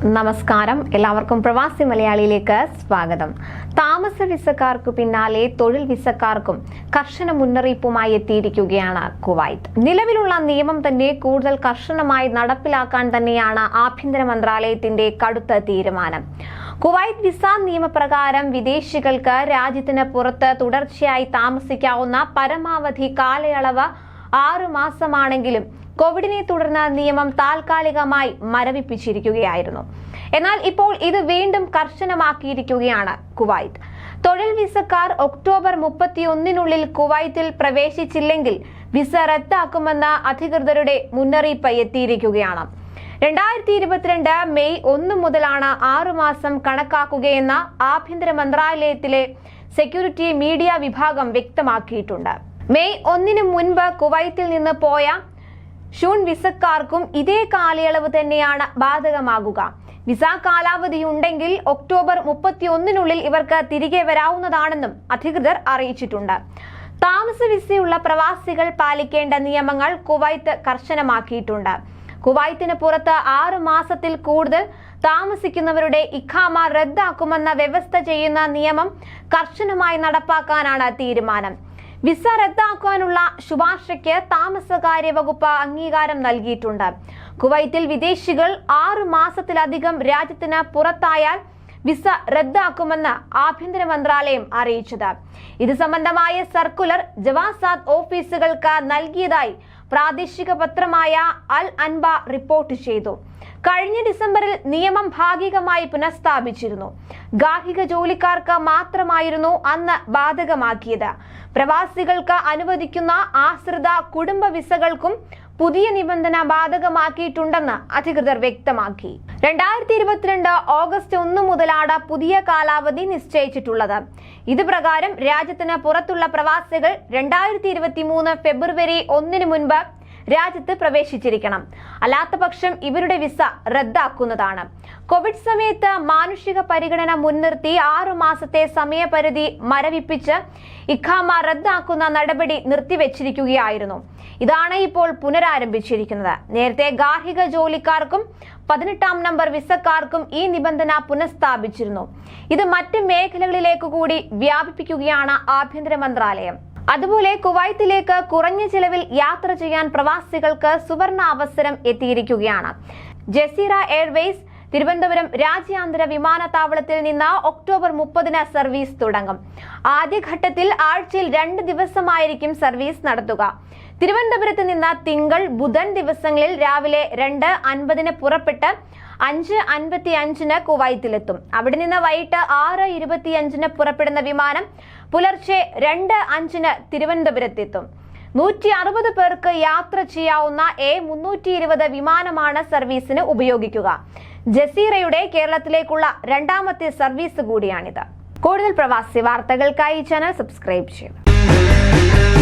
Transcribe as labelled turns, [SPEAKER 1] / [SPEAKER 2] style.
[SPEAKER 1] നമസ്കാരം, എല്ലാവർക്കും പ്രവാസി മലയാളിയിലേക്ക് സ്വാഗതം. താമസ വിസക്കാർക്ക് പിന്നാലെ തൊഴിൽ വിസക്കാർക്കും കർശന മുന്നറിയിപ്പുമായി എത്തിയിരിക്കുകയാണ് കുവൈത്ത്. നിലവിലുള്ള നിയമം തന്നെ കൂടുതൽ കർശനമായി നടപ്പിലാക്കാൻ തന്നെയാണ് ആഭ്യന്തര മന്ത്രാലയത്തിന്റെ കടുത്ത തീരുമാനം. കുവൈത്ത് വിസ നിയമപ്രകാരം വിദേശികൾക്ക് രാജ്യത്തിന് പുറത്ത് തുടർച്ചയായി താമസിക്കാവുന്ന പരമാവധി കാലയളവ് 6 മാസമാണെങ്കിലും കോവിഡിനെ തുടർന്ന് നിയമം താൽക്കാലികമായി മരവിപ്പിച്ചിരിക്കുകയായിരുന്നു. എന്നാൽ ഇപ്പോൾ ഇത് വീണ്ടും കർശനമാക്കിയിരിക്കുകയാണ് കുവൈത്ത്. തൊഴിൽ വിസക്കാർ ഒക്ടോബർ 31-നുള്ളിൽ കുവൈത്തിൽ പ്രവേശിച്ചില്ലെങ്കിൽ വിസ റദ്ദാക്കുമെന്ന അധികൃതരുടെ മുന്നറിയിപ്പ് എത്തിയിരിക്കുകയാണ്. 2022 മെയ് 1 മുതലാണ് 6 മാസം കണക്കാക്കുകയെന്ന ആഭ്യന്തര മന്ത്രാലയത്തിലെ സെക്യൂരിറ്റി മീഡിയ വിഭാഗം വ്യക്തമാക്കിയിട്ടുണ്ട്. മെയ് 1-ന് മുൻപ് കുവൈത്തിൽ നിന്ന് പോയ ഷൂൺ വിസക്കാർക്കും ഇതേ കാലയളവ് തന്നെയാണ് ബാധകമാകുക. വിസ കാലാവധി ഉണ്ടെങ്കിൽ ഒക്ടോബർ 31-നുള്ളിൽ ഇവർക്ക് തിരികെ വരാവുന്നതാണെന്നും അധികൃതർ അറിയിച്ചിട്ടുണ്ട്. താമസ വിസയുള്ള പ്രവാസികൾ പാലിക്കേണ്ട നിയമങ്ങൾ കുവൈത്ത് കർശനമാക്കിയിട്ടുണ്ട്. കുവൈത്തിന് പുറത്ത് 6 മാസത്തിൽ കൂടുതൽ താമസിക്കുന്നവരുടെ ഇഖാമ റദ്ദാക്കുമെന്ന വ്യവസ്ഥ ചെയ്യുന്ന നിയമം കർശനമായി നടപ്പാക്കാനാണ് തീരുമാനം. വിസ റദ്ദാക്കാനുള്ള ശുപാർശയ്ക്ക് താമസകാര്യ വകുപ്പ് അംഗീകാരം നൽകിയിട്ടുണ്ട്. കുവൈത്തിൽ വിദേശികൾ 6 മാസത്തിലധികം രാജ്യത്തിന് പുറത്തായാൽ വിസ റദ്ദാക്കുമെന്ന് ആഭ്യന്തര മന്ത്രാലയം അറിയിച്ചത്. ഇത് സംബന്ധമായ സർക്കുലർ ജവാസാത്ത് ഓഫീസുകൾക്ക് നൽകിയതായി പ്രാദേശിക പത്രമായ അൽ അൻബ റിപ്പോർട്ട് ചെയ്തു. കഴിഞ്ഞ ഡിസംബറിൽ നിയമം ഭാഗികമായി പുനഃസ്ഥാപിച്ചിരുന്നു. ഗാർഹിക ജോലിക്കാർക്ക് മാത്രമായിരുന്നു അന്ന് ബാധകമാക്കിയത്. പ്രവാസികൾക്ക് അനുവദിക്കുന്ന ആശ്രിത കുടുംബ വിസകൾക്കും പുതിയ നിബന്ധന ബാധകമാക്കിയിട്ടുണ്ടെന്ന് അധികൃതർ വ്യക്തമാക്കി. 2022 ഓഗസ്റ്റ് 1 മുതലാണ് പുതിയ കാലാവധി നിശ്ചയിച്ചിട്ടുള്ളത്. ഇത് പ്രകാരം രാജ്യത്തിന് പുറത്തുള്ള പ്രവാസികൾ 2023 ഫെബ്രുവരി 1-ന് മുൻപ് രാജ്യത്ത് പ്രവേശിച്ചിരിക്കണം. അല്ലാത്ത പക്ഷം ഇവരുടെ വിസ റദ്ദാക്കുന്നതാണ്. കോവിഡ് സമയത്ത് മാനുഷിക പരിഗണന മുൻനിർത്തി 6 മാസത്തെ സമയപരിധി മരവിപ്പിച്ച് ഇഖാമ റദ്ദാക്കുന്ന നടപടി നിർത്തിവെച്ചിരിക്കുകയായിരുന്നു. ഇതാണ് ഇപ്പോൾ പുനരാരംഭിച്ചിരിക്കുന്നത്. നേരത്തെ ഗാർഹിക ജോലിക്കാർക്കും 18-ാം നമ്പർ വിസക്കാർക്കും ഈ നിബന്ധന പുനഃസ്ഥാപിച്ചിരുന്നു. ഇത് മറ്റ് മേഖലകളിലേക്ക് കൂടി വ്യാപിപ്പിക്കുകയാണ് ആഭ്യന്തര മന്ത്രാലയം. അതുപോലെ കുവൈത്തിലേക്ക് കുറഞ്ഞ ചെലവിൽ യാത്ര ചെയ്യാൻ പ്രവാസികൾക്ക് സുവർണ അവസരം എത്തിയിരിക്കുകയാണ്. ജസീറ എയർവേസ് തിരുവനന്തപുരം രാജ്യാന്തര വിമാനത്താവളത്തിൽ നിന്ന് ഒക്ടോബർ 30-ന് സർവീസ് തുടങ്ങും. ആദ്യഘട്ടത്തിൽ ആഴ്ചയിൽ 2 ദിവസമായിരിക്കും സർവീസ് നടത്തുക. തിരുവനന്തപുരത്ത് നിന്ന് തിങ്കൾ, ബുധൻ ദിവസങ്ങളിൽ രാവിലെ 2:50-ന് പുറപ്പെട്ട് 5:55-ന് കുവൈത്തിലെത്തും. അവിടെ നിന്ന് വൈകിട്ട് 6:25-ന് പുറപ്പെടുന്ന വിമാനം പുലർച്ചെ 2:05-ന് തിരുവനന്തപുരത്തെത്തും. 160 പേർക്ക് യാത്ര ചെയ്യാവുന്ന A320 വിമാനമാണ് സർവീസിന് ഉപയോഗിക്കുക. ജസീറയുടെ കേരളത്തിലേക്കുള്ള 2ാമത്തെ സർവീസ് കൂടിയാണിത്. കൂടുതൽ പ്രവാസി വാർത്തകൾക്കായി ചാനൽ സബ്സ്ക്രൈബ് ചെയ്യുക.